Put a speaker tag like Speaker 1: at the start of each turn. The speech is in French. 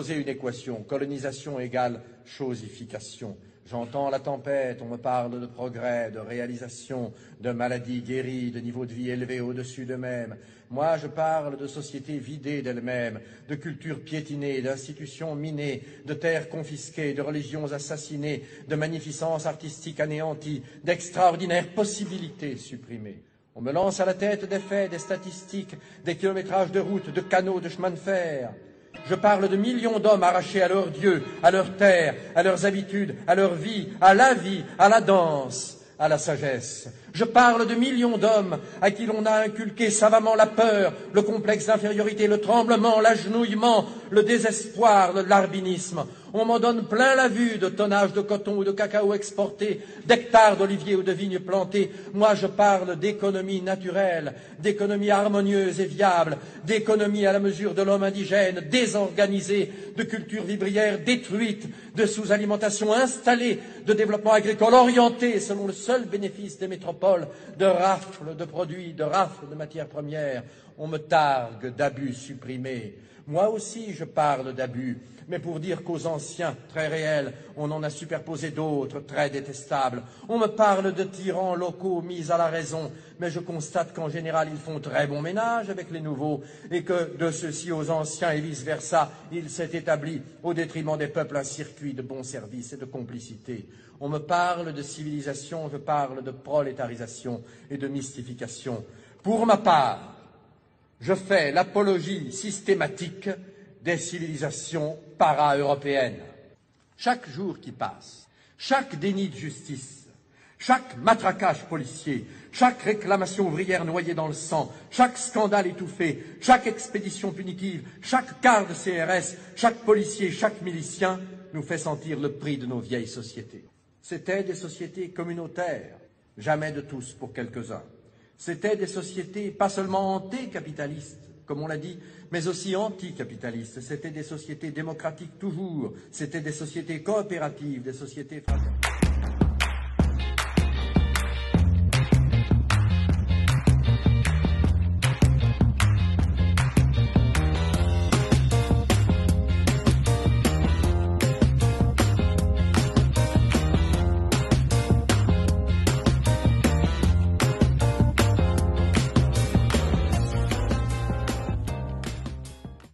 Speaker 1: poser une équation. Colonisation égale chosification. J'entends la tempête, on me parle de progrès, de réalisation, de maladies guéries, de niveau de vie élevé au-dessus d'eux-mêmes. Moi, je parle de sociétés vidées d'elles-mêmes, de cultures piétinées, d'institutions minées, de terres confisquées, de religions assassinées, de magnificence artistique anéantie, d'extraordinaires possibilités supprimées. On me lance à la tête des faits, des statistiques, des kilométrages de routes, de canaux, de chemins de fer. Je parle de millions d'hommes arrachés à leur Dieu, à leur terre, à leurs habitudes, à leur vie, à la danse, à la sagesse. Je parle de millions d'hommes à qui l'on a inculqué savamment la peur, le complexe d'infériorité, le tremblement, l'agenouillement, le désespoir, le larbinisme. On m'en donne plein la vue de tonnages de coton ou de cacao exportés, d'hectares d'oliviers ou de vignes plantées. Moi, je parle d'économie naturelle, d'économie harmonieuse et viable, d'économie à la mesure de l'homme indigène, désorganisée, de culture vivrière détruite, de sous-alimentation installée, de développement agricole orienté selon le seul bénéfice des métropoles, de rafles de produits, de rafles de matières premières. On me targue d'abus supprimés. Moi aussi, je parle d'abus, mais pour dire qu'aux anciens, très réels, on en a superposé d'autres, très détestables. On me parle de tyrans locaux mis à la raison, mais je constate qu'en général, ils font très bon ménage avec les nouveaux, et que de ceux-ci aux anciens et vice-versa, il s'est établi, au détriment des peuples, un circuit de bons services et de complicité. On me parle de civilisation, je parle de prolétarisation et de mystification. Pour ma part, je fais l'apologie systématique des civilisations para-européennes. Chaque jour qui passe, chaque déni de justice, chaque matraquage policier, chaque réclamation ouvrière noyée dans le sang, chaque scandale étouffé, chaque expédition punitive, chaque quart de CRS, chaque policier, chaque milicien nous fait sentir le prix de nos vieilles sociétés. C'étaient des sociétés communautaires, jamais de tous pour quelques-uns. C'étaient des sociétés pas seulement antécapitalistes, comme on l'a dit, mais aussi anticapitalistes. C'étaient des sociétés démocratiques toujours. C'étaient des sociétés coopératives, des sociétés fraternelles.